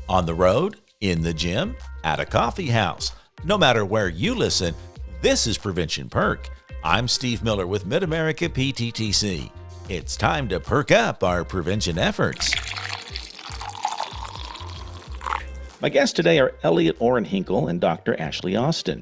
On the road, in the gym, at a coffee house. No matter where you listen, this is Prevention Perk. I'm Steve Miller with Mid-America PTTC. It's time to perk up our prevention efforts. My guests today are Elliott Orrin Hinkle and Dr. Ashley Austin.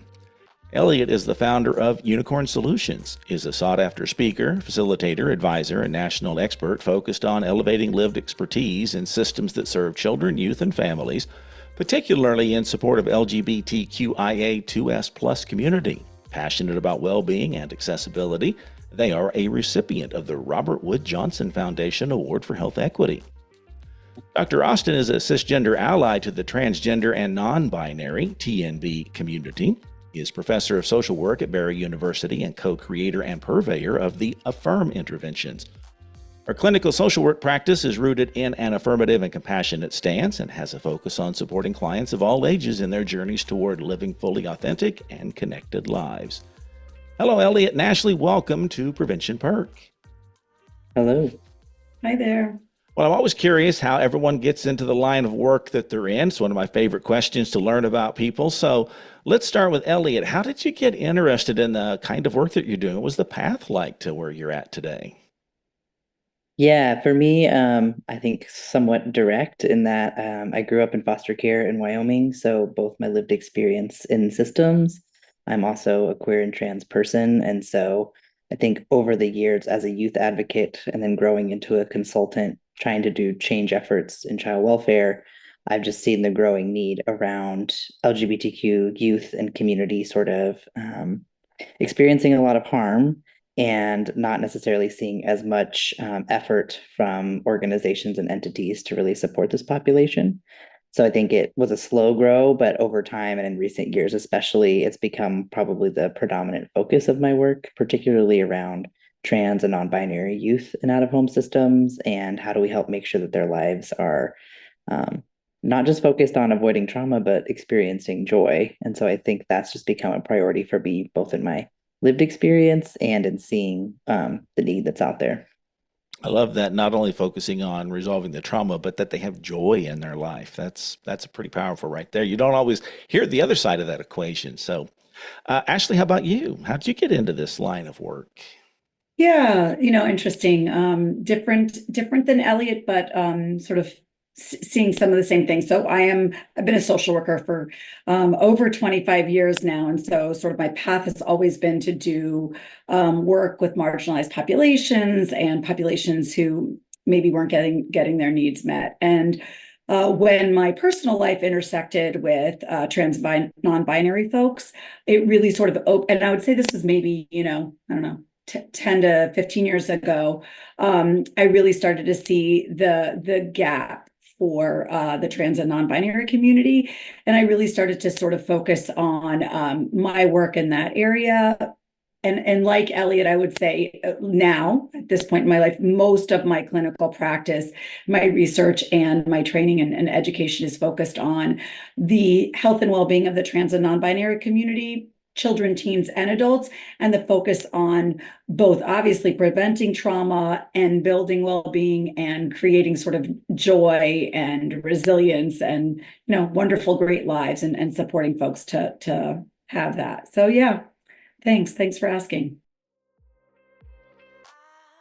Elliott is the founder of Unicorn Solutions, is a sought-after speaker, facilitator, advisor, and national expert focused on elevating lived expertise in systems that serve children, youth, and families, particularly in support of LGBTQIA2S+ community. Passionate about well-being and accessibility, they are a recipient of the Robert Wood Johnson Foundation Award for Health Equity. Dr. Austin is a cisgender ally to the transgender and non-binary TNB community. He is professor of social work at Barry University and co-creator and purveyor of the Affirm interventions. Her clinical social work practice is rooted in an affirmative and compassionate stance and has a focus on supporting clients of all ages in their journeys toward living fully authentic and connected lives. Hello, Elliott and Ashley. Welcome to Prevention Perk. Hello. Hi there. Well, I'm always curious how everyone gets into the line of work that they're in. It's one of my favorite questions to learn about people. So let's start with Elliott. How did you get interested in the kind of work that you're doing? What was the path like to where you're at today? Yeah, for me, I think somewhat direct in that I grew up in foster care in Wyoming, so both my lived experience in systems. I'm also a queer and trans person, and so I think over the years as a youth advocate and then growing into a consultant trying to do change efforts in child welfare, I've just seen the growing need around LGBTQ youth and community sort of experiencing a lot of harm and not necessarily seeing as much effort from organizations and entities to really support this population. So I think it was a slow grow, but over time and in recent years especially, it's become probably the predominant focus of my work, particularly around trans and non-binary youth in out-of-home systems, and how do we help make sure that their lives are not just focused on avoiding trauma, but experiencing joy. And so I think that's just become a priority for me, both in my lived experience and in seeing the need that's out there. I love that, not only focusing on resolving the trauma, but that they have joy in their life. That's pretty powerful right there. You don't always hear the other side of that equation. So, Ashley, how about you? How did you get into this line of work? Yeah, interesting. Different than Elliott, but sort of seeing some of the same things. So I've been a social worker for over 25 years now. And so sort of my path has always been to do work with marginalized populations and populations who maybe weren't getting their needs met. And when my personal life intersected with trans non-binary folks, it really sort of opened, and I would say this was maybe, I don't know, 10 to 15 years ago, I really started to see the gap for the trans and non-binary community. And I really started to sort of focus on my work in that area. And like Elliott, I would say now, at this point in my life, most of my clinical practice, my research and my training and education is focused on the health and well-being of the trans and non-binary community, children, teens, and adults, and the focus on both obviously preventing trauma and building well-being and creating sort of joy and resilience and, wonderful, great lives and supporting folks to have that. So yeah, thanks for asking.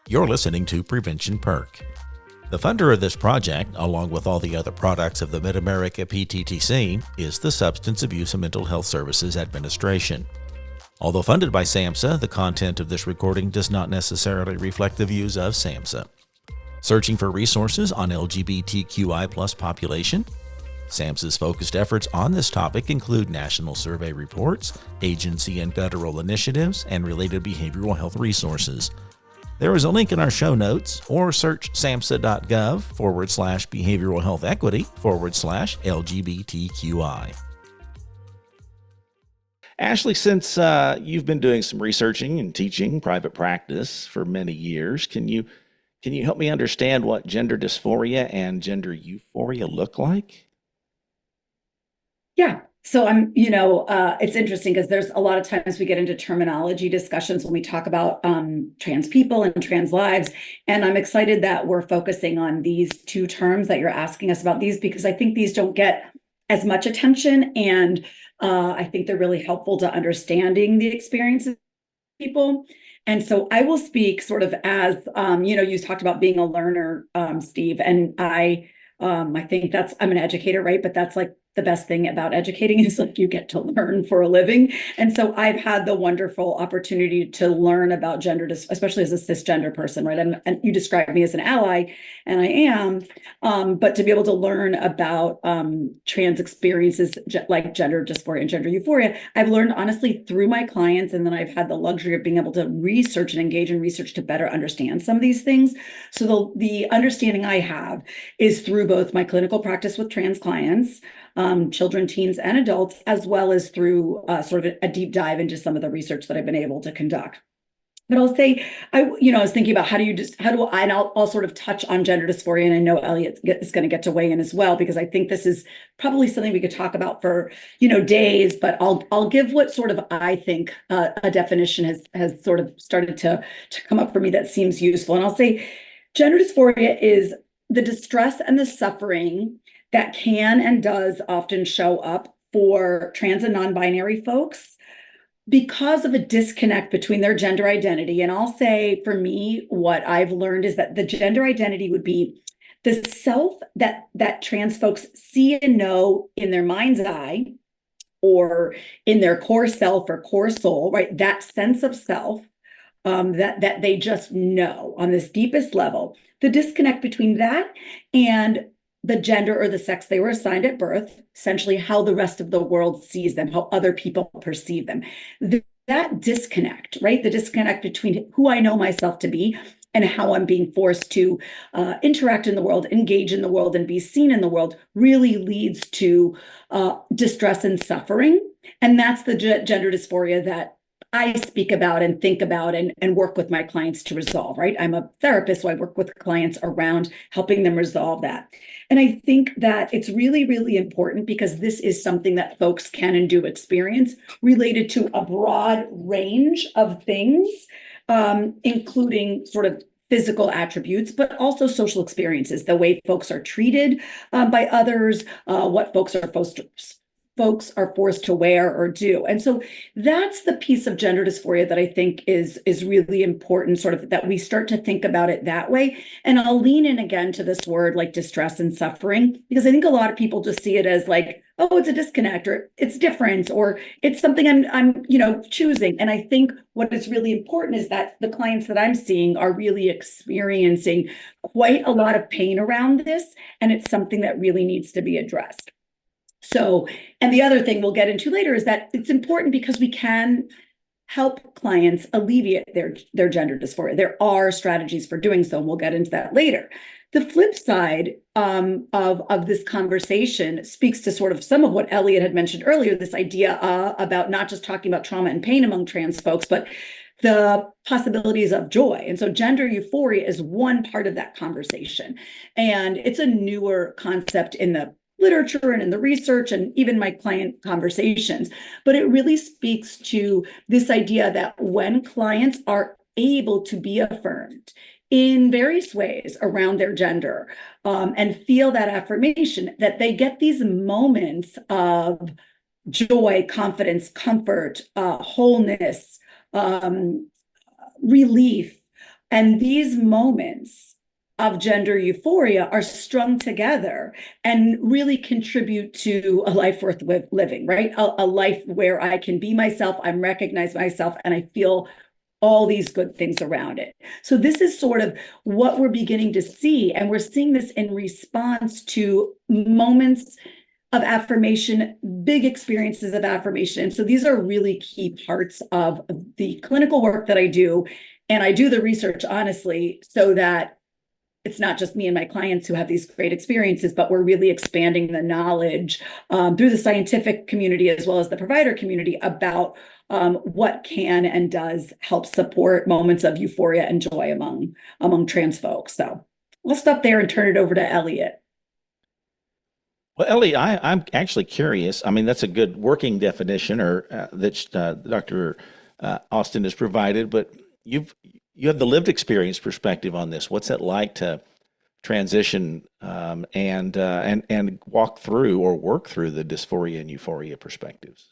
You're listening to Prevention Perk. The funder of this project, along with all the other products of the Mid-America PTTC, is the Substance Abuse and Mental Health Services Administration. Although funded by SAMHSA, the content of this recording does not necessarily reflect the views of SAMHSA. Searching for resources on LGBTQI+ population? SAMHSA's focused efforts on this topic include national survey reports, agency and federal initiatives, and related behavioral health resources. There is a link in our show notes, or search samhsa.gov/behavioral health equity/LGBTQI. Ashley, since you've been doing some researching and teaching private practice for many years, can you help me understand what gender dysphoria and gender euphoria look like? Yeah, So it's interesting because there's a lot of times we get into terminology discussions when we talk about trans people and trans lives. And I'm excited that we're focusing on these two terms that you're asking us about these, because I think these don't get as much attention. And I think they're really helpful to understanding the experiences of people. And so I will speak sort of as, you talked about being a learner, Steve, and I think I'm an educator, right? But that's like the best thing about educating is like you get to learn for a living. And so I've had the wonderful opportunity to learn about gender, especially as a cisgender person, right? And you described me as an ally, and I am, but to be able to learn about trans experiences like gender dysphoria and gender euphoria, I've learned honestly through my clients, and then I've had the luxury of being able to research and engage in research to better understand some of these things. So the understanding I have is through both my clinical practice with trans clients, children, teens, and adults, as well as through sort of a deep dive into some of the research that I've been able to conduct. But I'll say, I was thinking about and I'll sort of touch on gender dysphoria, and I know Elliott is going to get to weigh in as well, because I think this is probably something we could talk about for, days, but I'll give what sort of I think a definition has sort of started to come up for me that seems useful. And I'll say gender dysphoria is the distress and the suffering that can and does often show up for trans and non-binary folks because of a disconnect between their gender identity. And I'll say, for me, what I've learned is that the gender identity would be the self that trans folks see and know in their mind's eye, or in their core self or core soul, right? That sense of self that they just know on this deepest level. The disconnect between that and the gender or the sex they were assigned at birth, essentially how the rest of the world sees them, how other people perceive them. That disconnect, right? The disconnect between who I know myself to be and how I'm being forced to interact in the world, engage in the world, and be seen in the world really leads to distress and suffering. And that's the gender dysphoria that I speak about and think about and work with my clients to resolve, right? I'm a therapist, so I work with clients around helping them resolve that. And I think that it's really, really important, because this is something that folks can and do experience related to a broad range of things, including sort of physical attributes, but also social experiences, the way folks are treated by others, what folks are forced to wear or do. And so that's the piece of gender dysphoria that I think is really important, sort of that we start to think about it that way. And I'll lean in again to this word like distress and suffering, because I think a lot of people just see it as like, oh, it's a disconnect, or it's different, or it's something I'm choosing. And I think what is really important is that the clients that I'm seeing are really experiencing quite a lot of pain around this, and it's something that really needs to be addressed. So, and the other thing we'll get into later is that it's important because we can help clients alleviate their gender dysphoria. There are strategies for doing so, and we'll get into that later. The flip side of this conversation speaks to sort of some of what Elliott had mentioned earlier, this idea about not just talking about trauma and pain among trans folks, but the possibilities of joy. And so gender euphoria is one part of that conversation. And it's a newer concept in the literature and in the research and even my client conversations. But it really speaks to this idea that when clients are able to be affirmed in various ways around their gender, and feel that affirmation, that they get these moments of joy, confidence, comfort, wholeness, relief. And these moments of gender euphoria are strung together and really contribute to a life worth living, right? A life where I can be myself, I'm recognize myself, and I feel all these good things around it. So this is sort of what we're beginning to see, and we're seeing this in response to moments of affirmation, big experiences of affirmation. So these are really key parts of the clinical work that I do, and I do the research honestly so that it's not just me and my clients who have these great experiences, but we're really expanding the knowledge through the scientific community as well as the provider community about what can and does help support moments of euphoria and joy among trans folks. So I'll stop there and turn it over to Elliott. Well, Ellie, I'm actually curious. I mean, that's a good working definition, or that Dr. Austin has provided. But you've you have the lived experience perspective on this. What's it like to transition and walk through or work through the dysphoria and euphoria perspectives?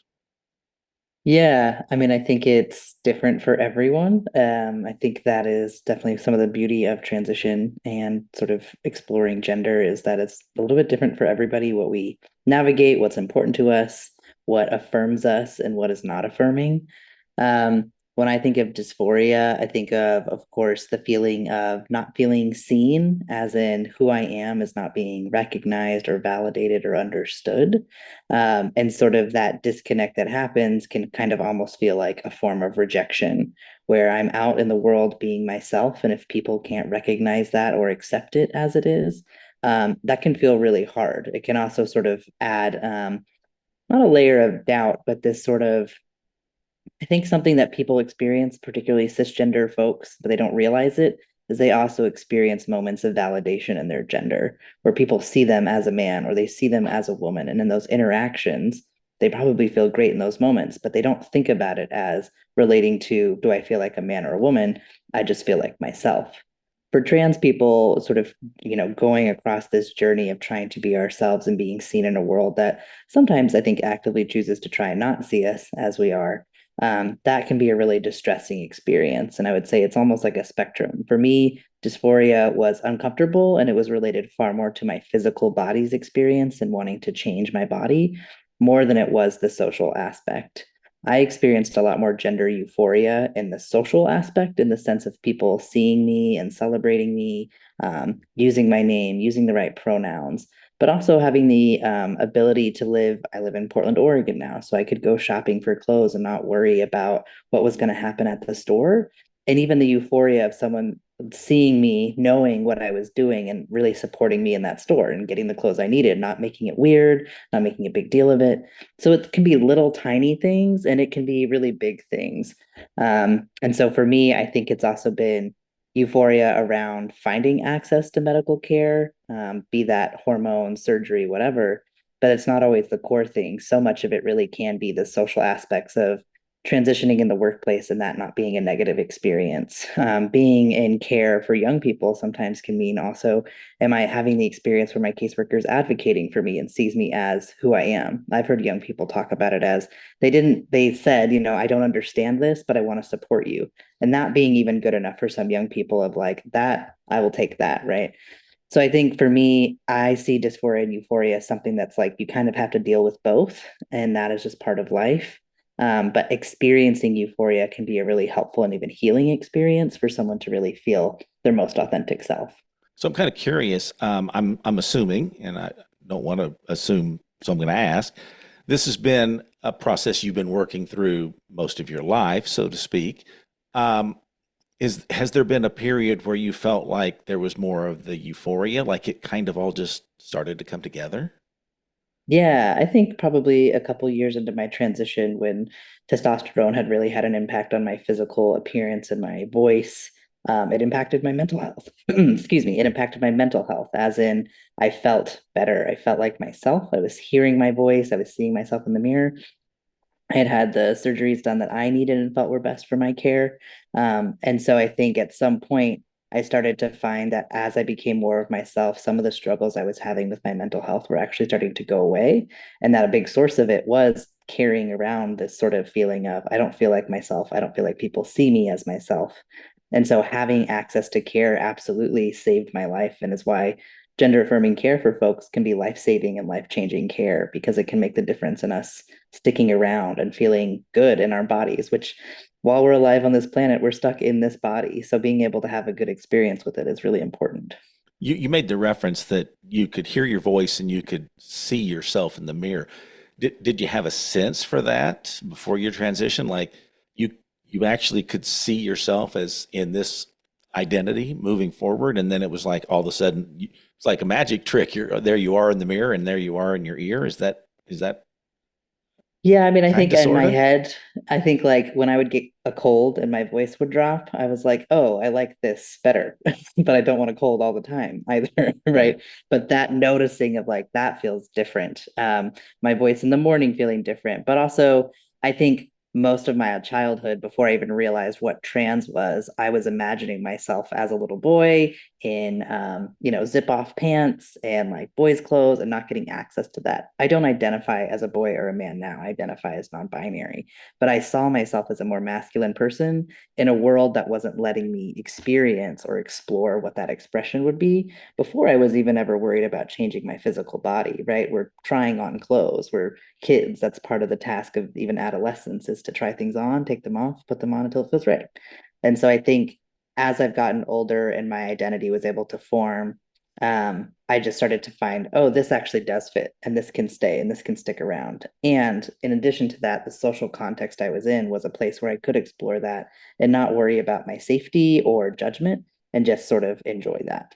Yeah, I mean, I think it's different for everyone. I think that is definitely some of the beauty of transition and sort of exploring gender is that it's a little bit different for everybody, what we navigate, what's important to us, what affirms us, and what is not affirming. When I think of dysphoria, I think of course, the feeling of not feeling seen, as in who I am is not being recognized or validated or understood. And sort of that disconnect that happens can kind of almost feel like a form of rejection, where I'm out in the world being myself. And if people can't recognize that or accept it as it is, that can feel really hard. It can also sort of add not a layer of doubt, but this sort of I think something that people experience, particularly cisgender folks, but they don't realize it, is they also experience moments of validation in their gender, where people see them as a man or they see them as a woman. And in those interactions, they probably feel great in those moments, but they don't think about it as relating to, do I feel like a man or a woman? I just feel like myself. For trans people, sort of, going across this journey of trying to be ourselves and being seen in a world that sometimes I think actively chooses to try and not see us as we are, that can be a really distressing experience. And I would say it's almost like a spectrum. For me, dysphoria was uncomfortable and it was related far more to my physical body's experience and wanting to change my body more than it was the social aspect. I experienced a lot more gender euphoria in the social aspect, in the sense of people seeing me and celebrating me, using my name, using the right pronouns, but also having the ability to live. I live in Portland, Oregon now, so I could go shopping for clothes and not worry about what was going to happen at the store. And even the euphoria of someone seeing me, knowing what I was doing, and really supporting me in that store and getting the clothes I needed, not making it weird, not making a big deal of it. So it can be little tiny things and it can be really big things. And so for me, I think it's also been euphoria around finding access to medical care, be that hormone, surgery, whatever. But it's not always the core thing. So much of it really can be the social aspects of transitioning in the workplace and that not being a negative experience. Being in care for young people sometimes can mean also, am I having the experience where my caseworker is advocating for me and sees me as who I am? I've heard young people talk about it as they said, I don't understand this, but I want to support you. And that being even good enough for some young people of like, that, I will take that, right? So I think for me, I see dysphoria and euphoria as something that's like you kind of have to deal with both, and that is just part of life. But experiencing euphoria can be a really helpful and even healing experience for someone to really feel their most authentic self. So I'm kind of curious. I'm assuming, and I don't want to assume, so I'm going to ask. This has been a process you've been working through most of your life, so to speak. Um, has there been a period where you felt like there was more of the euphoria, like it kind of all just started to come together? Yeah, I think probably a couple years into my transition when testosterone had really had an impact on my physical appearance and my voice, it impacted my mental health. Excuse me, it impacted my mental health, as in I felt better. I felt like myself. I was hearing my voice. I was seeing myself in the mirror. I had had the surgeries done that I needed and felt were best for my care. And so I think at some point, I started to find that as I became more of myself, some of the struggles I was having with my mental health were actually starting to go away. And that a big source of it was carrying around this sort of feeling of, I don't feel like myself. I don't feel like people see me as myself. And so having access to care absolutely saved my life and is why gender affirming care for folks can be life saving and life changing care because it can make the difference in us sticking around and feeling good in our bodies, which while we're alive on this planet, we're stuck in this body. So being able to have a good experience with it is really important. You made the reference that you could hear your voice and you could see yourself in the mirror. Did you have a sense for that before your transition? Like you you actually could see yourself as in this identity moving forward, and then it was like all of a sudden it's like a magic trick. You're there, you are in the mirror, and there you are in your ear. Is that Yeah, I mean, I think Kind of, in my sort of. head, I think like when I would get a cold and my voice would drop, I was like, oh, I like this better, but I don't want a cold all the time either, Right. right? But that noticing of like that feels different. My voice in the morning feeling different, but also I think most of my childhood, before I even realized what trans was, I was imagining myself as a little boy in zip off pants and like boys clothes and not getting access to that. I don't identify as a boy or a man now. I identify as non-binary, but I saw myself as a more masculine person in a world that wasn't letting me experience or explore what that expression would be before I was even ever worried about changing my physical body, right? We're trying on clothes. We're kids. That's part of the task of even adolescence is to try things on, take them off, put them on until it feels right. And so I think as I've gotten older and my identity was able to form, I just started to find, oh, this actually does fit and this can stay and this can stick around. And in addition to that, the social context I was in was a place where I could explore that and not worry about my safety or judgment and just sort of enjoy that.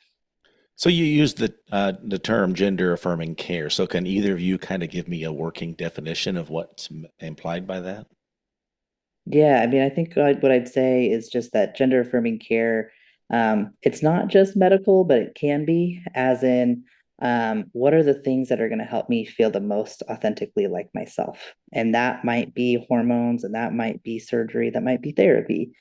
So you use the term gender affirming care. So can either of you kind of give me a working definition of what's implied by that? Yeah, I mean, I think what I'd say is just that gender affirming care, it's not just medical, but it can be, as in, what are the things that are going to help me feel the most authentically like myself? And that might be hormones, and that might be surgery, that might be therapy,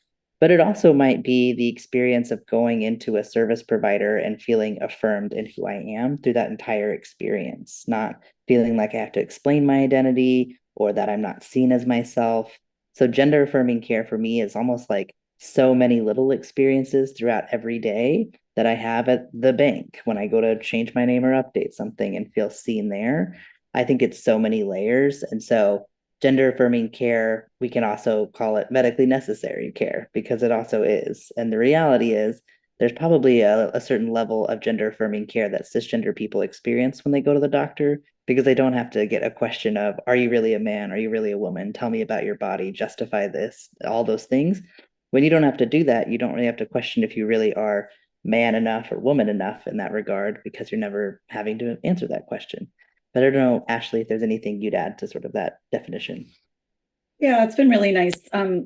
but it also might be the experience of going into a service provider and feeling affirmed in who I am through that entire experience, not feeling like I have to explain my identity or that I'm not seen as myself. So gender affirming care for me is almost like so many little experiences throughout every day that I have at the bank when I go to change my name or update something and feel seen there. I think it's so many layers. And so gender affirming care, we can also call it medically necessary care because it also is. And the reality is there's probably a certain level of gender affirming care that cisgender people experience when they go to the doctor because they don't have to get a question of, are you really a man? Are you really a woman? Tell me about your body, justify this, all those things. When you don't have to do that, you don't really have to question if you really are man enough or woman enough in that regard because you're never having to answer that question. But I don't know, Ashley, if there's anything you'd add to sort of that definition. Yeah, it's been really nice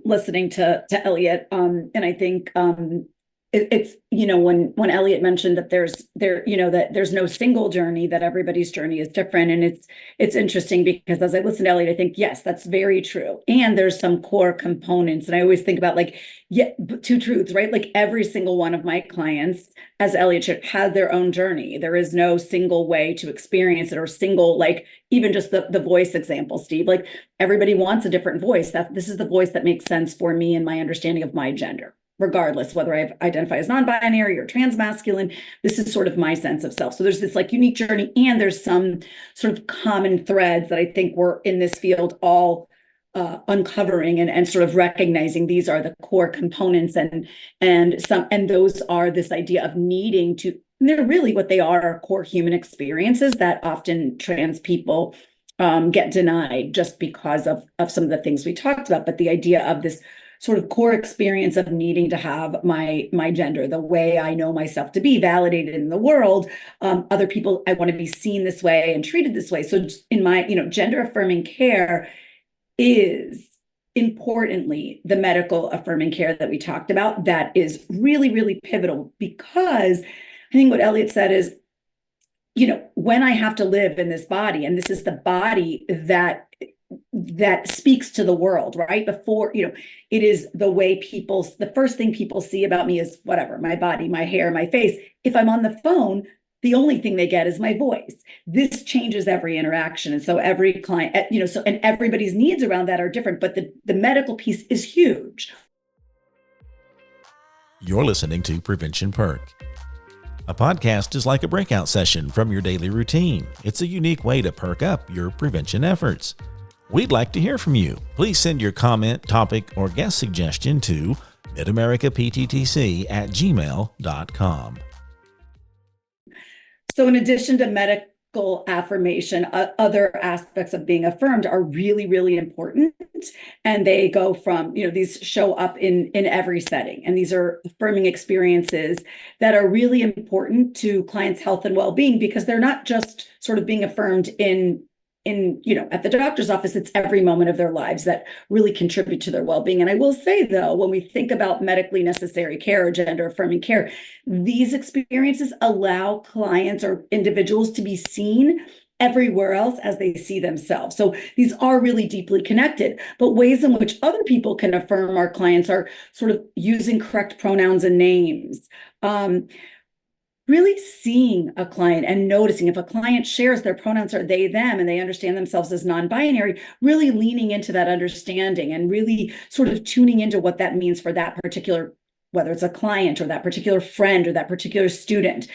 listening to Elliott. And I think it's when Elliott mentioned that that there's no single journey, that everybody's journey is different. And it's interesting because as I listen to Elliott, I think, yes, that's very true. And there's some core components. And I always think about like, yeah, two truths, right? Like every single one of my clients, as Elliott shared, had their own journey. There is no single way to experience it or single, like even just the voice example, Steve, like everybody wants a different voice. That this is the voice that makes sense for me and my understanding of my gender, regardless whether I identify as non-binary or transmasculine. This is sort of my sense of self. So there's this like unique journey, and there's some sort of common threads that I think we're in this field all uncovering and sort of recognizing these are the core components, and those are this idea of needing to. And they're really what they are core human experiences that often trans people get denied just because of some of the things we talked about. But the idea of this sort of core experience of needing to have my gender, the way I know myself to be, validated in the world. Other people, I want to be seen this way and treated this way. So in my, gender affirming care is importantly the medical affirming care that we talked about. That is really, really pivotal because I think what Elliott said is, when I have to live in this body, and this is the body that speaks to the world, right? Before, it is the way the first thing people see about me is whatever, my body, my hair, my face. If I'm on the phone, the only thing they get is my voice. This changes every interaction. And so every client, and everybody's needs around that are different, but the medical piece is huge. You're listening to Prevention Perk. A podcast is like a breakout session from your daily routine. It's a unique way to perk up your prevention efforts. We'd like to hear from you. Please send your comment, topic, or guest suggestion to midamericapttc@gmail.com. So in addition to medical affirmation, other aspects of being affirmed are really, really important. And they go from, these show up in every setting. And these are affirming experiences that are really important to clients' health and well-being because they're not just sort of being affirmed in at the doctor's office, it's every moment of their lives that really contribute to their well-being. And I will say, though, when we think about medically necessary care or gender affirming care, these experiences allow clients or individuals to be seen everywhere else as they see themselves. So these are really deeply connected, but ways in which other people can affirm our clients are sort of using correct pronouns and names. Really seeing a client and noticing if a client shares their pronouns are they, them, and they understand themselves as non-binary, really leaning into that understanding and really sort of tuning into what that means for that particular, whether it's a client or that particular friend or that particular student.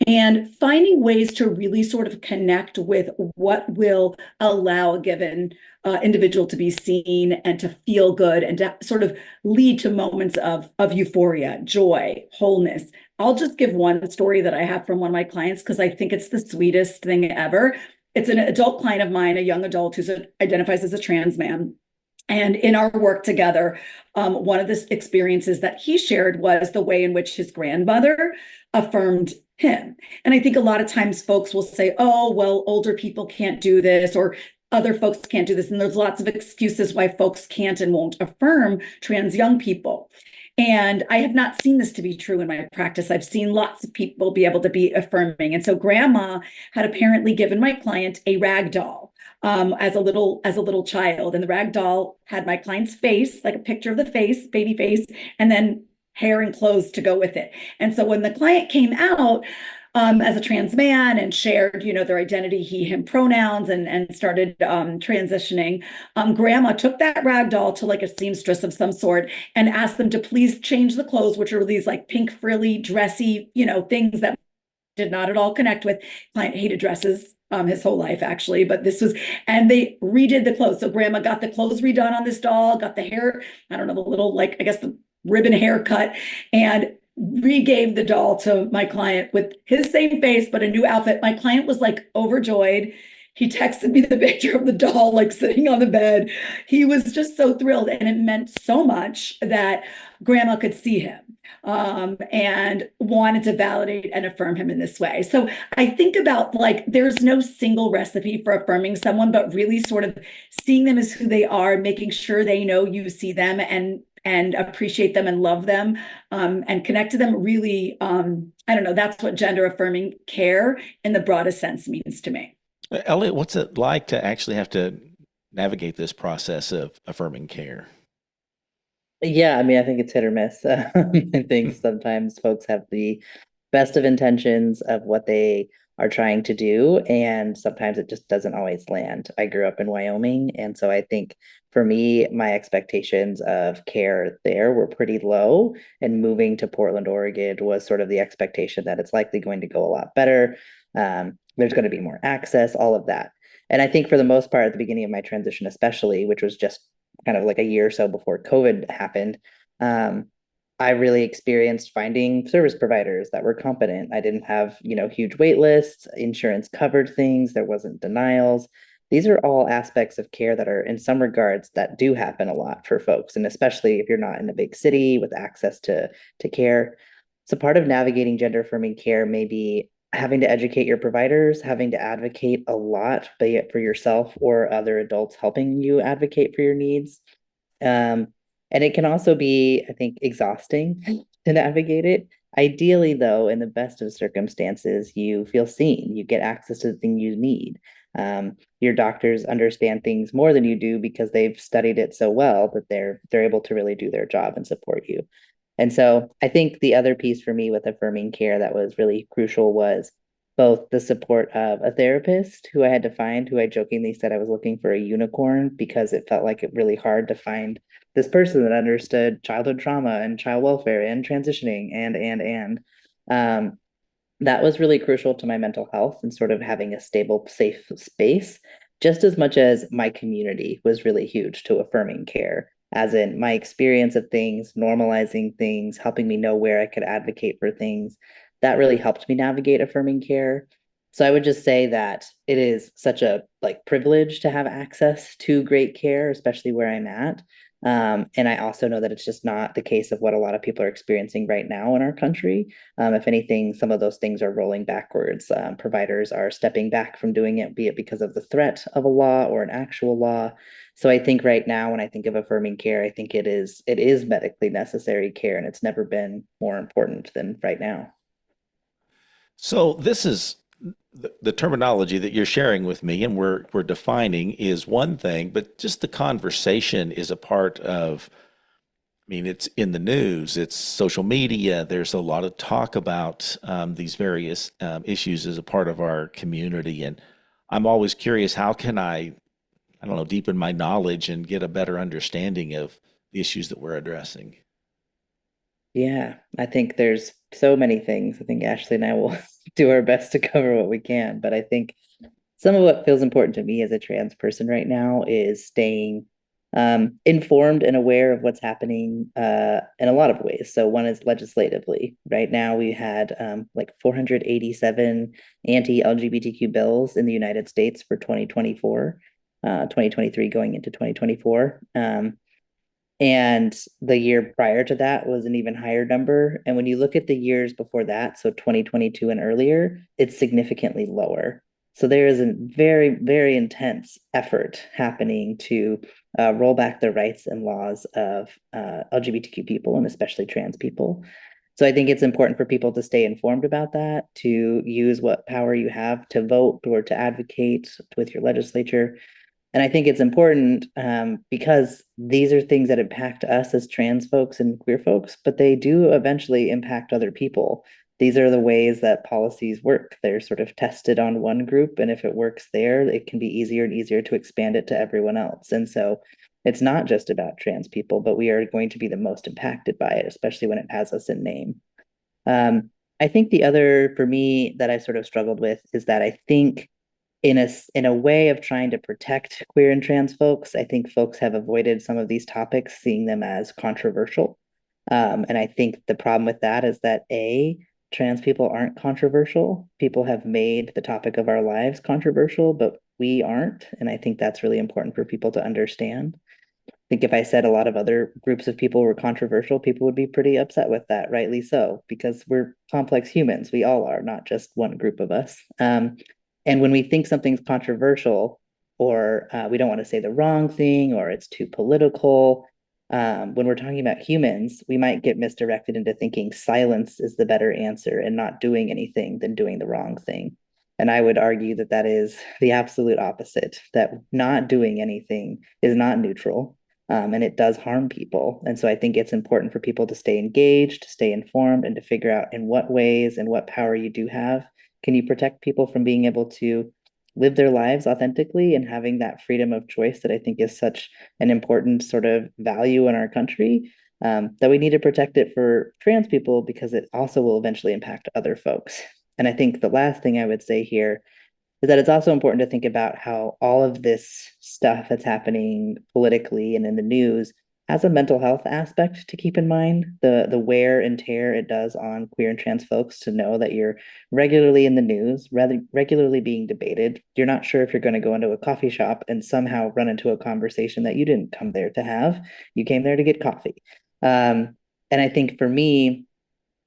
And finding ways to really sort of connect with what will allow a given individual to be seen and to feel good and to sort of lead to moments of euphoria, joy, wholeness. I'll just give one story that I have from one of my clients because I think it's the sweetest thing ever. It's an adult client of mine, a young adult who identifies as a trans man. And in our work together, one of the experiences that he shared was the way in which his grandmother affirmed him. And I think a lot of times folks will say, oh, well, older people can't do this, or other folks can't do this. And there's lots of excuses why folks can't and won't affirm trans young people. And I have not seen this to be true in my practice. I've seen lots of people be able to be affirming. And so grandma had apparently given my client a rag doll as a little child. And the rag doll had my client's face, like a picture of the face, baby face, and then hair and clothes to go with it. And so when the client came out as a trans man and shared, their identity, he, him pronouns and started transitioning, grandma took that rag doll to like a seamstress of some sort and asked them to please change the clothes, which are these like pink frilly, dressy, things that did not at all connect with. Client hated dresses his whole life, actually, but and they redid the clothes. So grandma got the clothes redone on this doll, got the hair, I don't know, the little, like, I guess the ribbon haircut, and regave the doll to my client with his same face, but a new outfit. My client was like overjoyed. He texted me the picture of the doll, like sitting on the bed. He was just so thrilled. And it meant so much that grandma could see him and wanted to validate and affirm him in this way. So I think about like, there's no single recipe for affirming someone, but really sort of seeing them as who they are, making sure they know you see them and appreciate them and love them and connect to them. Really, I don't know, that's what gender affirming care in the broadest sense means to me. Elliott, what's it like to actually have to navigate this process of affirming care? Yeah, I mean, I think it's hit or miss. I think sometimes folks have the best of intentions of what they are trying to do, and sometimes it just doesn't always land. I grew up in Wyoming, and so I think for me, my expectations of care there were pretty low, and moving to Portland, Oregon was sort of the expectation that it's likely going to go a lot better. There's going to be more access, all of that. And I think for the most part, at the beginning of my transition, especially, which was just kind of like a year or so before COVID happened, I really experienced finding service providers that were competent. I didn't have, huge wait lists, insurance covered things, there wasn't denials. These are all aspects of care that are, in some regards, that do happen a lot for folks, and especially if you're not in a big city with access to care. So part of navigating gender affirming care may be having to educate your providers, having to advocate a lot, be it for yourself or other adults helping you advocate for your needs. And it can also be, I think, exhausting to navigate it. Ideally, though, in the best of circumstances, you feel seen, you get access to the thing you need. Your doctors understand things more than you do because they've studied it so well that they're able to really do their job and support you. And so I think the other piece for me with affirming care that was really crucial was both the support of a therapist who I had to find, who I jokingly said I was looking for a unicorn because it felt like it really hard to find this person that understood childhood trauma and child welfare and transitioning and that was really crucial to my mental health and sort of having a stable, safe space, just as much as my community was really huge to affirming care, as in my experience of things, normalizing things, helping me know where I could advocate for things. That really helped me navigate affirming care. So I would just say that it is such a privilege to have access to great care, especially where I'm at. And I also know that it's just not the case of what a lot of people are experiencing right now in our country. If anything, some of those things are rolling backwards. Providers are stepping back from doing it, be it because of the threat of a law or an actual law. So I think right now, when I think of affirming care, I think it is medically necessary care, and it's never been more important than right now. So this is the terminology that you're sharing with me and we're defining is one thing, but just the conversation is a part of, I mean, it's in the news, it's social media. There's a lot of talk about these various issues as a part of our community. And I'm always curious, how can I don't know, deepen my knowledge and get a better understanding of the issues that we're addressing? Yeah, I think there's so many things. I think Ashley and I will do our best to cover what we can, but I think some of what feels important to me as a trans person right now is staying informed and aware of what's happening in a lot of ways. So one is legislatively. Right now we had like 487 anti-LGBTQ bills in the United States for 2024, 2023 going into 2024. And the year prior to that was an even higher number. And when you look at the years before that, so 2022 and earlier, it's significantly lower. So there is a very, very intense effort happening to roll back the rights and laws of LGBTQ people and especially trans people. So I think it's important for people to stay informed about that, to use what power you have to vote or to advocate with your legislature. And I think it's important because these are things that impact us as trans folks and queer folks, but they do eventually impact other people. These are the ways that policies work. They're sort of tested on one group, and if it works there, it can be easier and easier to expand it to everyone else. And so it's not just about trans people, but we are going to be the most impacted by it, especially when it has us in name. I think the other for me that I've sort of struggled with is that I think in a way of trying to protect queer and trans folks, I think folks have avoided some of these topics, seeing them as controversial. And I think the problem with that is that trans people aren't controversial. People have made the topic of our lives controversial, but we aren't. And I think that's really important for people to understand. I think if I said a lot of other groups of people were controversial, people would be pretty upset with that, rightly so, because we're complex humans. We all are, not just one group of us. And when we think something's controversial, or we don't want to say the wrong thing, or it's too political, when we're talking about humans, we might get misdirected into thinking silence is the better answer and not doing anything than doing the wrong thing. And I would argue that that is the absolute opposite, that not doing anything is not neutral. And it does harm people. And so I think it's important for people to stay engaged, to stay informed, and to figure out in what ways and what power you do have can you protect people from being able to live their lives authentically and having that freedom of choice that I think is such an important sort of value in our country, that we need to protect it for trans people because it also will eventually impact other folks. And I think the last thing I would say here is that it's also important to think about how all of this stuff that's happening politically and in the news has a mental health aspect to keep in mind. The wear and tear it does on queer and trans folks to know that you're regularly in the news, rather regularly being debated. You're not sure if you're going to go into a coffee shop and somehow run into a conversation that you didn't come there to have. You came there to get coffee. And I think for me,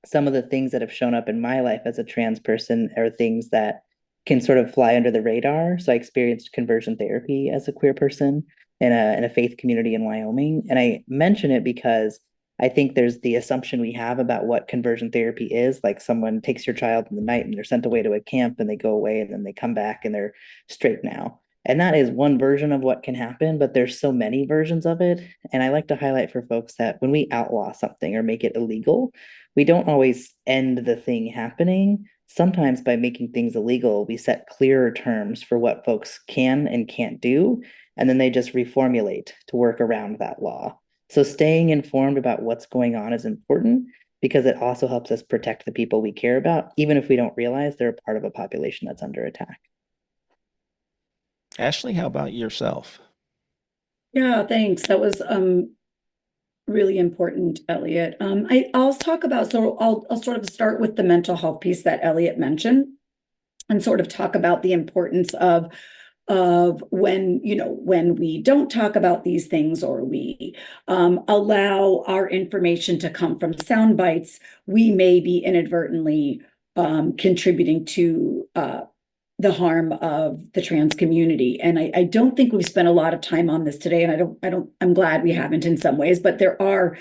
some of the things that have shown up in my life as a trans person are things that can sort of fly under the radar. So I experienced conversion therapy as a queer person in a faith community in Wyoming. And I mention it because I think there's the assumption we have about what conversion therapy is. Like someone takes your child in the night and they're sent away to a camp and they go away and then they come back and they're straight now. And that is one version of what can happen, but there's so many versions of it. And I like to highlight for folks that when we outlaw something or make it illegal, we don't always end the thing happening. Sometimes by making things illegal, we set clearer terms for what folks can and can't do, and then they just reformulate to work around that law. So staying informed about what's going on is important because it also helps us protect the people we care about, even if we don't realize they're a part of a population that's under attack. Ashley, how about yourself? Yeah, thanks. That was really important, Elliott. I'll talk about, so I'll sort of start with the mental health piece that Elliott mentioned and sort of talk about the importance of of when, when we don't talk about these things, or we allow our information to come from sound bites, we may be inadvertently contributing to the harm of the trans community. And I don't think we've spent a lot of time on this today, and I'm glad we haven't in some ways, but there are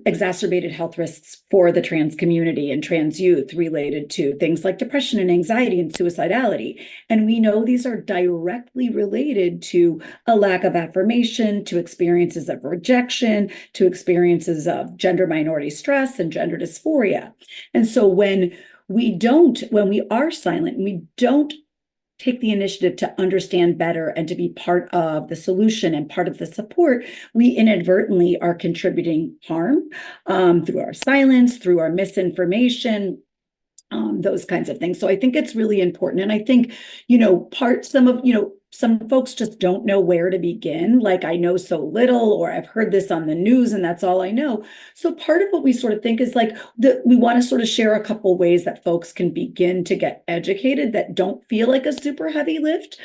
exacerbated health risks for the trans community and trans youth related to things like depression and anxiety and suicidality. And we know these are directly related to a lack of affirmation, to experiences of rejection, to experiences of gender minority stress and gender dysphoria. And so when we are silent, and we don't take the initiative to understand better and to be part of the solution and part of the support, we inadvertently are contributing harm through our silence, through our misinformation, those kinds of things. So I think it's really important. And I think, some folks just don't know where to begin. Like, I know so little, or I've heard this on the news and that's all I know. So part of what we sort of think is like we want to sort of share a couple ways that folks can begin to get educated that don't feel like a super heavy lift.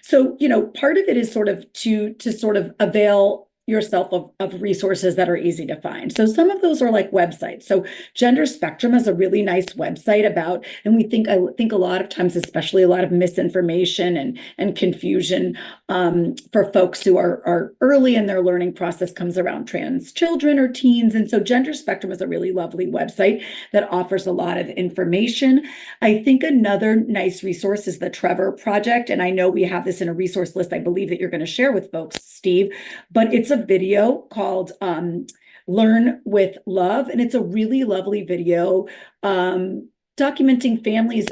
So part of it is sort of to sort of avail yourself of resources that are easy to find. So some of those are like websites. So Gender Spectrum is a really nice website about, and I think a lot of times, especially a lot of misinformation and confusion for folks who are early in their learning process comes around trans children or teens. And so Gender Spectrum is a really lovely website that offers a lot of information. I think another nice resource is the Trevor Project. And I know we have this in a resource list, I believe, that you're going to share with folks, Steve, but it's a video called Learn with Love. And it's a really lovely video documenting families'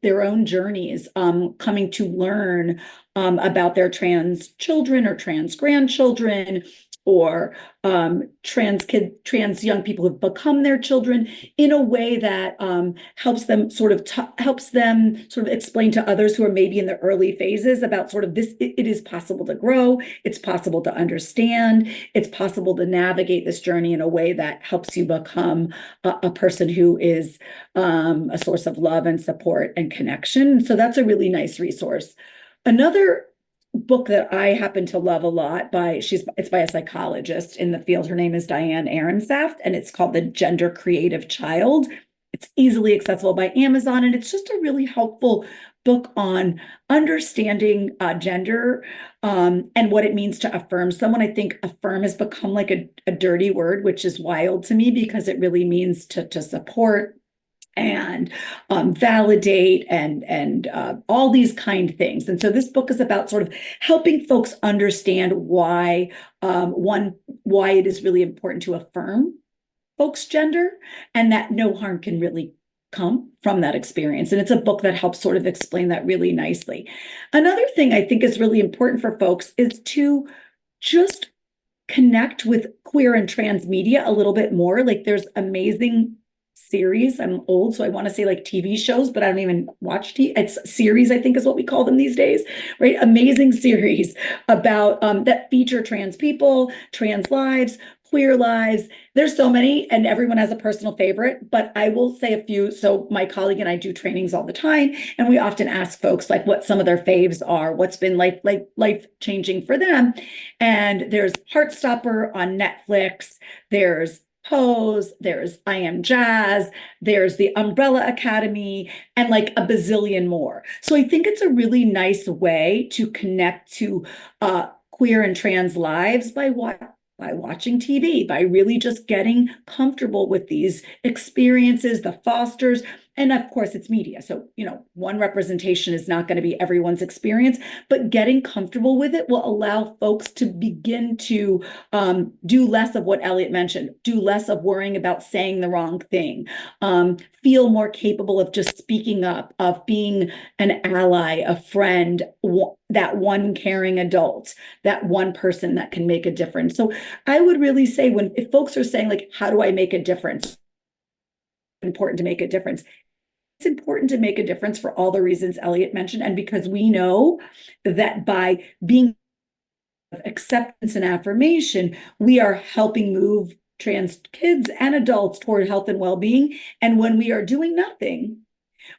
their own journeys coming to learn about their trans children or trans grandchildren, or trans young people who've become their children, in a way that helps them sort of explain to others who are maybe in the early phases about sort of this. It is possible to grow. It's possible to understand. It's possible to navigate this journey in a way that helps you become a person who is a source of love and support and connection. So that's a really nice resource. Another book that I happen to love a lot it's by a psychologist in the field. Her name is Diane Ehrensaft, and it's called The Gender Creative Child. It's easily accessible by Amazon, and it's just a really helpful book on understanding gender and what it means to affirm someone. I think affirm has become like a dirty word, which is wild to me, because it really means to support and validate and all these kind things. And so this book is about sort of helping folks understand why it is really important to affirm folks' gender, and that no harm can really come from that experience. And it's a book that helps sort of explain that really nicely. Another thing I think is really important for folks is to just connect with queer and trans media a little bit more. Like, there's amazing series. I'm old, so I want to say like TV shows, but I don't even watch TV. It's series, I think, is what we call them these days, right? Amazing series about that feature trans people, trans lives, queer lives. There's so many, and everyone has a personal favorite, but I will say a few. So my colleague and I do trainings all the time, and we often ask folks like what some of their faves are, what's been life changing for them. And there's Heartstopper on Netflix. There's Pose, there's I Am Jazz, there's the Umbrella Academy, and like a bazillion more. So I think it's a really nice way to connect to queer and trans lives by watching TV, by really just getting comfortable with these experiences, the fosters. And of course, it's media. So, one representation is not going to be everyone's experience, but getting comfortable with it will allow folks to begin to do less of what Elliott mentioned, do less of worrying about saying the wrong thing, feel more capable of just speaking up, of being an ally, a friend, that one caring adult, that one person that can make a difference. So I would really say if folks are saying like, how do I make a difference? It's important to make a difference. It's important to make a difference for all the reasons Elliott mentioned, and because we know that by being acceptance and affirmation, we are helping move trans kids and adults toward health and well-being. And when we are doing nothing,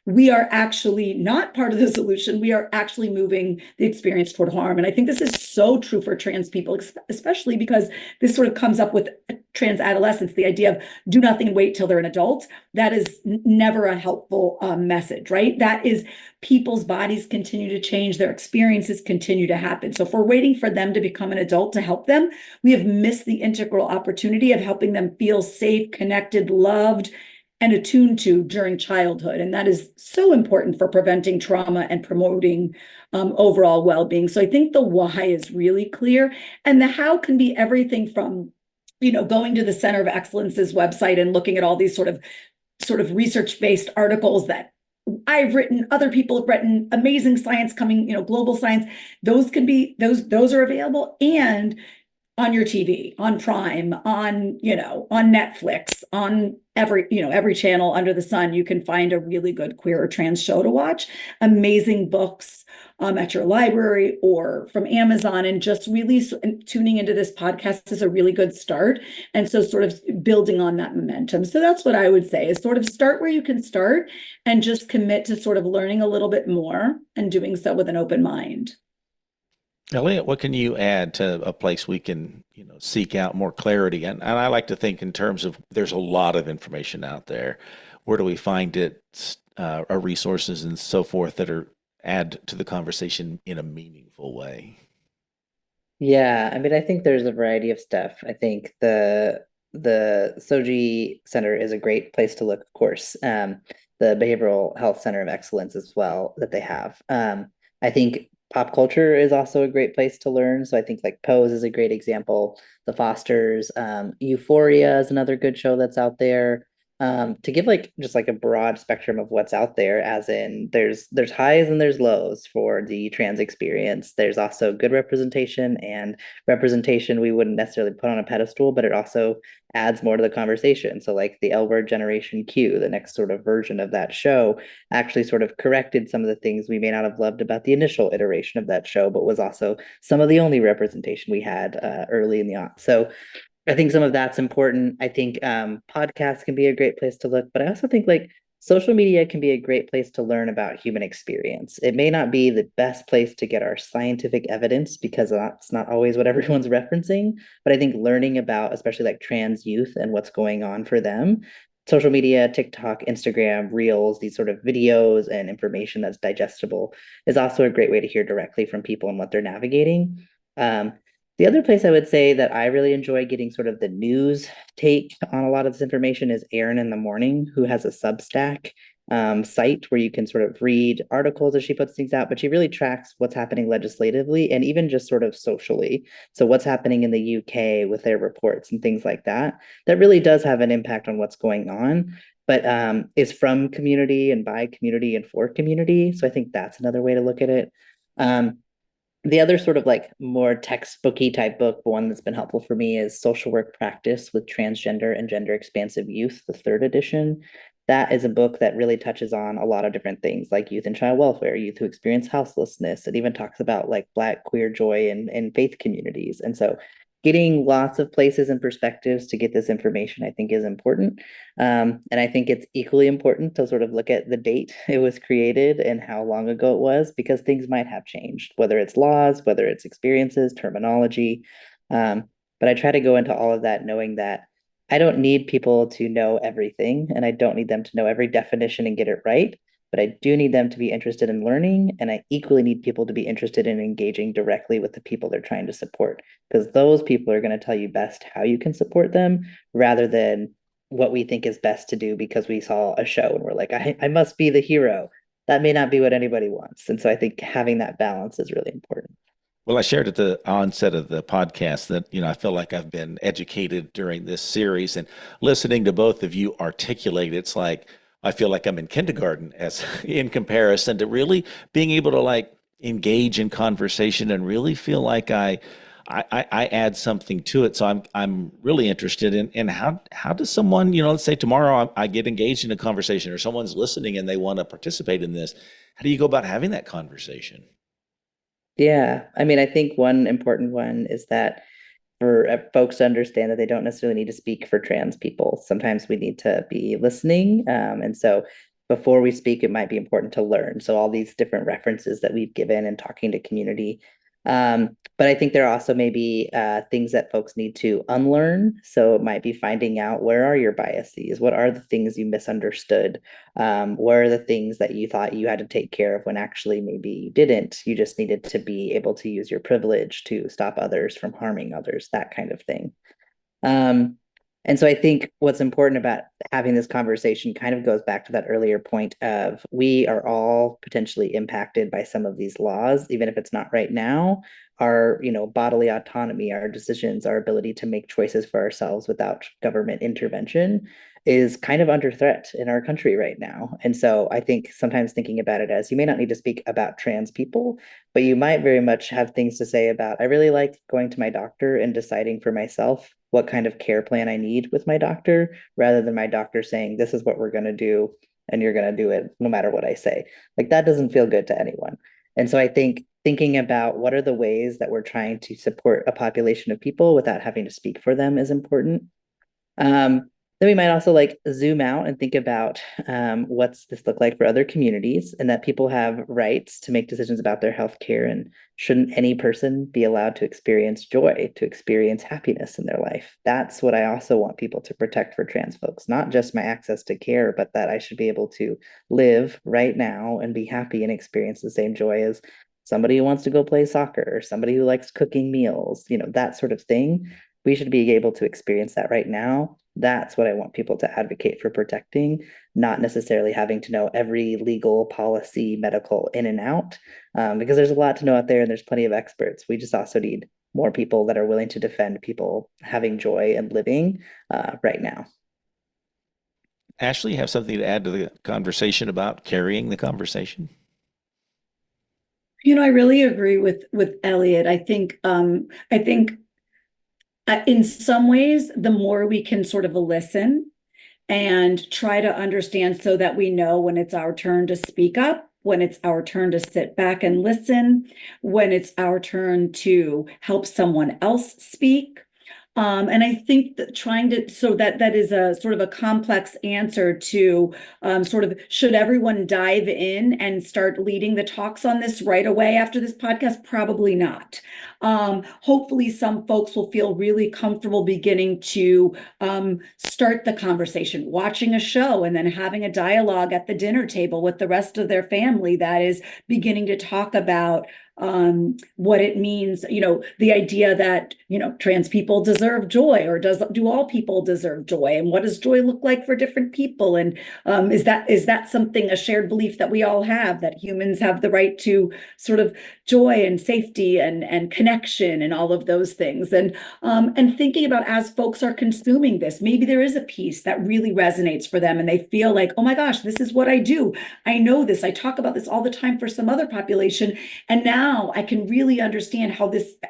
we are actually not part of the solution. We are actually moving the experience toward harm. And I think this is so true for trans people, especially because this sort of comes up with trans adolescents, the idea of do nothing and wait till they're an adult. That is never a helpful message, right? That is people's bodies continue to change, their experiences continue to happen. So if we're waiting for them to become an adult to help them, we have missed the integral opportunity of helping them feel safe, connected, loved, and attuned to during childhood. And that is so important for preventing trauma and promoting overall well-being. So I think the why is really clear. And the how can be everything from, going to the Center of Excellence's website and looking at all these sort of research-based articles that I've written, other people have written, amazing science coming, global science. Those are available. And on your TV, on Prime, on Netflix, on every channel under the sun, you can find a really good queer or trans show to watch. Amazing books at your library or from Amazon, and just really tuning into this podcast is a really good start. And so sort of building on that momentum. So that's what I would say is sort of start where you can start and just commit to sort of learning a little bit more and doing so with an open mind. Elliott, what can you add to a place we can, seek out more clarity? And I like to think in terms of there's a lot of information out there. Where do we find it, our resources and so forth that add to the conversation in a meaningful way? Yeah, I mean, I think there's a variety of stuff. I think the Soji Center is a great place to look, of course. The Behavioral Health Center of Excellence as well that they have. I think pop culture is also a great place to learn. So I think like Pose is a great example. The Fosters, Euphoria is another good show that's out there. To give just a broad spectrum of what's out there, as in there's highs and there's lows for the trans experience. There's also good representation and representation we wouldn't necessarily put on a pedestal, but it also adds more to the conversation. So like the L Word Generation Q, the next sort of version of that show, actually sort of corrected some of the things we may not have loved about the initial iteration of that show, but was also some of the only representation we had early in the on. So I think some of that's important. I think podcasts can be a great place to look, but I also think social media can be a great place to learn about human experience. It may not be the best place to get our scientific evidence because that's not always what everyone's referencing, but I think learning about, especially like trans youth and what's going on for them, social media, TikTok, Instagram, Reels, these sort of videos and information that's digestible is also a great way to hear directly from people and what they're navigating. The other place I would say that I really enjoy getting sort of the news take on a lot of this information is Erin in the Morning, who has a Substack site where you can sort of read articles as she puts things out, but she really tracks what's happening legislatively and even just sort of socially. So what's happening in the UK with their reports and things like that, that really does have an impact on what's going on, but is from community and by community and for community. So I think that's another way to look at it. The other sort of more textbooky type book, one that's been helpful for me is Social Work Practice with Transgender and Gender Expansive Youth, the third edition. That is a book that really touches on a lot of different things like youth and child welfare, youth who experience houselessness. It even talks about Black queer joy and faith communities. And so getting lots of places and perspectives to get this information, I think, is important. And I think it's equally important to sort of look at the date it was created and how long ago it was, because things might have changed, whether it's laws, whether it's experiences, terminology. But I try to go into all of that knowing that I don't need people to know everything, and I don't need them to know every definition and get it right. But I do need them to be interested in learning, and I equally need people to be interested in engaging directly with the people they're trying to support, because those people are going to tell you best how you can support them rather than what we think is best to do because we saw a show and we're like, I must be the hero. That may not be what anybody wants. And so I think having that balance is really important. Well, I shared at the onset of the podcast that, I feel like I've been educated during this series, and listening to both of you articulate, it's like I feel like I'm in kindergarten as in comparison to really being able to engage in conversation and really feel like I add something to it. So I'm really interested in how does someone, let's say tomorrow I get engaged in a conversation or someone's listening and they want to participate in this. How do you go about having that conversation? Yeah, I mean, I think one important one is that for folks to understand that they don't necessarily need to speak for trans people. Sometimes we need to be listening. And so before we speak, it might be important to learn. So all these different references that we've given and talking to community. But I think there are also maybe things that folks need to unlearn. So it might be finding out, where are your biases? What are the things you misunderstood? What are the things that you thought you had to take care of when actually maybe you didn't? You just needed to be able to use your privilege to stop others from harming others, that kind of thing. And so I think what's important about having this conversation kind of goes back to that earlier point of, we are all potentially impacted by some of these laws, even if it's not right now. Our, bodily autonomy, our decisions, our ability to make choices for ourselves without government intervention is kind of under threat in our country right now. And so I think sometimes thinking about it as, you may not need to speak about trans people, but you might very much have things to say about, I really like going to my doctor and deciding for myself what kind of care plan I need with my doctor, rather than my doctor saying, this is what we're going to do, and you're going to do it no matter what I say. Like, that doesn't feel good to anyone. And so I think thinking about what are the ways that we're trying to support a population of people without having to speak for them is important. Then we might also zoom out and think about what's this look like for other communities, and that people have rights to make decisions about their healthcare, and shouldn't any person be allowed to experience joy, to experience happiness in their life? That's what I also want people to protect for trans folks, not just my access to care, but that I should be able to live right now and be happy and experience the same joy as somebody who wants to go play soccer, or somebody who likes cooking meals, that sort of thing. We should be able to experience that right now. That's what I want people to advocate for protecting, not necessarily having to know every legal policy, medical in and out, because there's a lot to know out there and there's plenty of experts. We just also need more people that are willing to defend people having joy and living right now. Ashley, have something to add to the conversation about carrying the conversation? I really agree with Elliott. I think in some ways, the more we can sort of listen and try to understand, so that we know when it's our turn to speak up, when it's our turn to sit back and listen, when it's our turn to help someone else speak. And I think that so that is a sort of a complex answer to sort of, should everyone dive in and start leading the talks on this right away after this podcast? Probably not. Hopefully some folks will feel really comfortable beginning to start the conversation, watching a show, and then having a dialogue at the dinner table with the rest of their family that is beginning to talk about what it means, the idea that, trans people deserve joy, or do all people deserve joy? And what does joy look like for different people? And is that something, a shared belief that we all have, that humans have the right to sort of joy and safety and connection and all of those things? And thinking about, as folks are consuming this, maybe there is a piece that really resonates for them and they feel like, oh my gosh, this is what I do. I know this. I talk about this all the time for some other population. And now I can really understand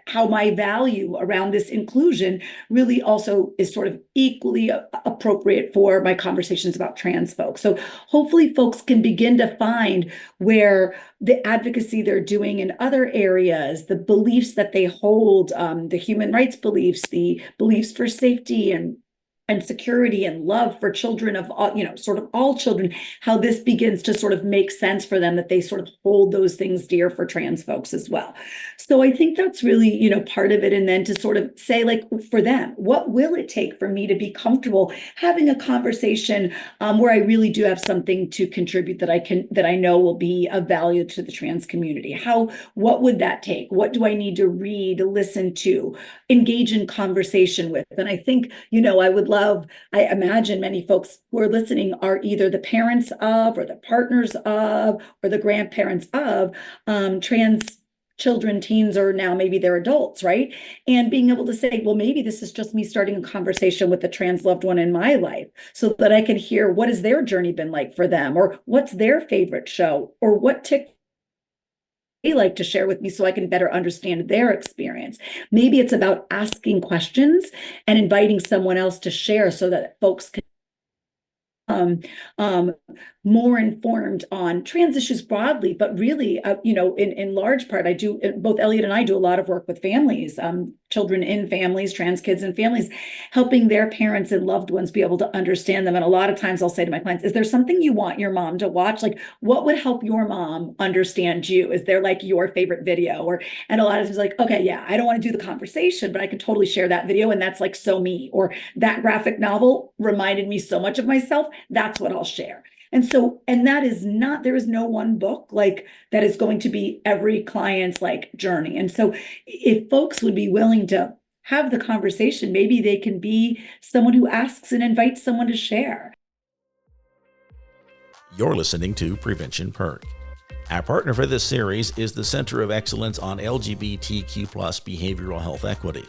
how my value around this inclusion really also is sort of equally appropriate for my conversations about trans folks. So hopefully folks can begin to find where the advocacy they're doing in other areas, the beliefs that they hold, the human rights beliefs, the beliefs for safety and security and love for children of all, sort of all children, how this begins to sort of make sense for them, that they sort of hold those things dear for trans folks as well. So I think that's really, part of it. And then to sort of say, for them, what will it take for me to be comfortable having a conversation where I really do have something to contribute that I know will be of value to the trans community? What would that take? What do I need to read, listen to, engage in conversation with? And I think, I imagine many folks who are listening are either the parents of, or the partners of, or the grandparents of trans children, teens, or now maybe they're adults, right? And being able to say, well, maybe this is just me starting a conversation with a trans loved one in my life, so that I can hear, what has their journey been like for them, or what's their favorite show, or what they like to share with me, so I can better understand their experience. Maybe it's about asking questions and inviting someone else to share, so that folks can more informed on trans issues broadly, but really, in large part, both Elliott and I do a lot of work with families, children in families, trans kids in families, helping their parents and loved ones be able to understand them. And a lot of times I'll say to my clients, is there something you want your mom to watch? Like, what would help your mom understand you? Is there like your favorite video? And a lot of times like, okay, yeah, I don't want to do the conversation, but I can totally share that video. And that's like so me, or that graphic novel reminded me so much of myself. That's what I'll share. And so, and that is not, there is no one book like that is going to be every client's like journey. And so if folks would be willing to have the conversation, maybe they can be someone who asks and invites someone to share. You're listening to Prevention Perk. Our partner for this series is the Center of Excellence on LGBTQ+ Behavioral Health Equity.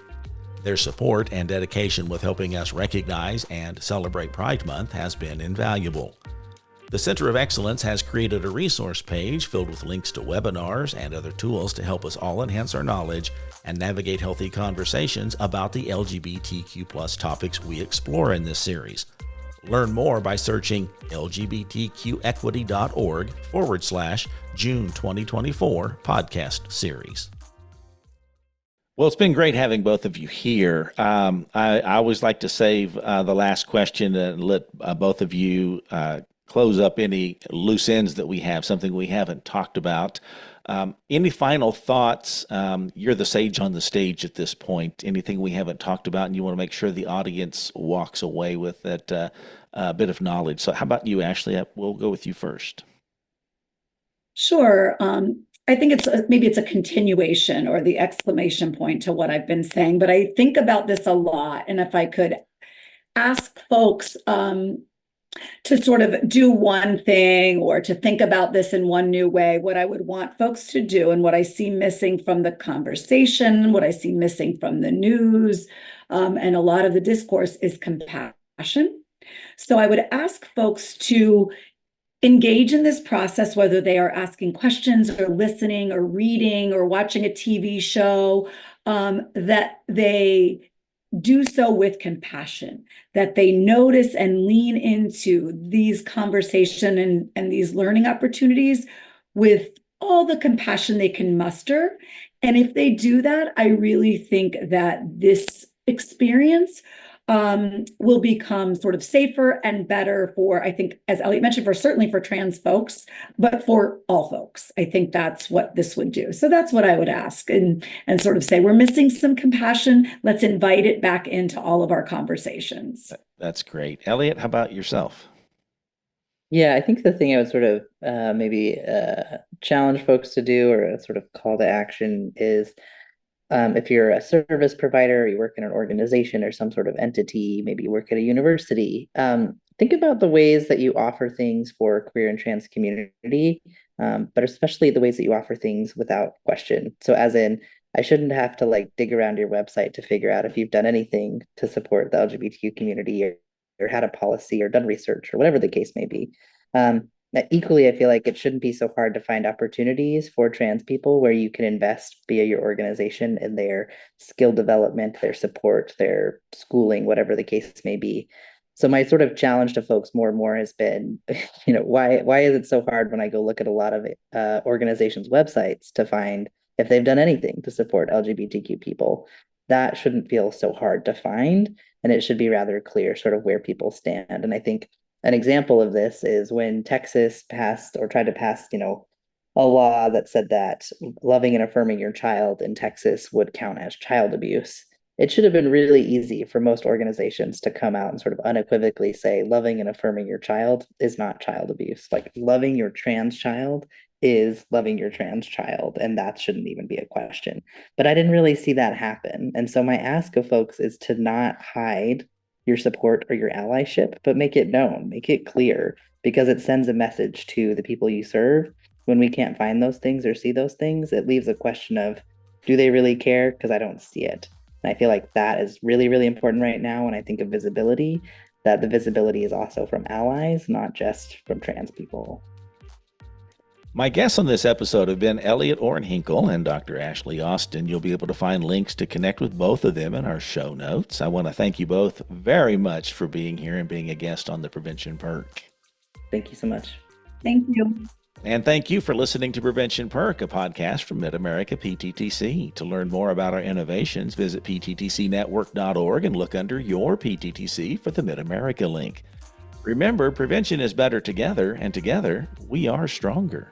Their support and dedication with helping us recognize and celebrate Pride Month has been invaluable. The Center of Excellence has created a resource page filled with links to webinars and other tools to help us all enhance our knowledge and navigate healthy conversations about the LGBTQ+ topics we explore in this series. Learn more by searching lgbtqequity.org/June 2024 podcast series. Well, it's been great having both of you here. I always like to save the last question and let both of you close up any loose ends that we have, something we haven't talked about. Any final thoughts? You're the sage on the stage at this point. Anything we haven't talked about and you want to make sure the audience walks away with that bit of knowledge? So how about you, Ashley? We'll go with you first. Sure. I think maybe it's a continuation or the exclamation point to what I've been saying, but I think about this a lot. And if I could ask folks to sort of do one thing or to think about this in one new way, what I would want folks to do and what I see missing from the conversation, what I see missing from the news, and a lot of the discourse is compassion. So I would ask folks to engage in this process, whether they are asking questions or listening or reading or watching a TV show, that they do so with compassion, that they notice and lean into these conversation and these learning opportunities with all the compassion they can muster. And if they do that, I really think that this experience will become sort of safer and better for, I think, as Elliott mentioned, certainly for trans folks, but for all folks. I think that's what this would do. So that's what I would ask and sort of say, we're missing some compassion. Let's invite it back into all of our conversations. That's great. Elliott, how about yourself? Yeah, I think the thing I would sort of maybe challenge folks to do, or a sort of call to action, is if you're a service provider, you work in an organization or some sort of entity, maybe you work at a university, think about the ways that you offer things for queer and trans community, but especially the ways that you offer things without question. So as in, I shouldn't have to like dig around your website to figure out if you've done anything to support the LGBTQ community or had a policy or done research or whatever the case may be. Equally, I feel like it shouldn't be so hard to find opportunities for trans people where you can invest via your organization in their skill development, their support, their schooling, whatever the case may be. So my sort of challenge to folks more and more has been, why is it so hard when I go look at a lot of organizations' websites to find if they've done anything to support LGBTQ people? That shouldn't feel so hard to find, and it should be rather clear sort of where people stand. And I think an example of this is when Texas passed or tried to pass, a law that said that loving and affirming your child in Texas would count as child abuse. It should have been really easy for most organizations to come out and sort of unequivocally say loving and affirming your child is not child abuse. Like loving your trans child is loving your trans child, and that shouldn't even be a question. But I didn't really see that happen. And so my ask of folks is to not hide your support or your allyship, but make it known, make it clear, because it sends a message to the people you serve. When we can't find those things or see those things, it leaves a question of, do they really care? Because I don't see it. And I feel like that is really, really important right now when I think of visibility, that the visibility is also from allies, not just from trans people. My guests on this episode have been Elliott Orrin Hinkle and Dr. Ashley Austin. You'll be able to find links to connect with both of them in our show notes. I want to thank you both very much for being here and being a guest on the Prevention Perk. Thank you so much. Thank you. And thank you for listening to Prevention Perk, a podcast from Mid-America PTTC. To learn more about our innovations, visit pttcnetwork.org and look under your PTTC for the Mid-America link. Remember, prevention is better together, and together we are stronger.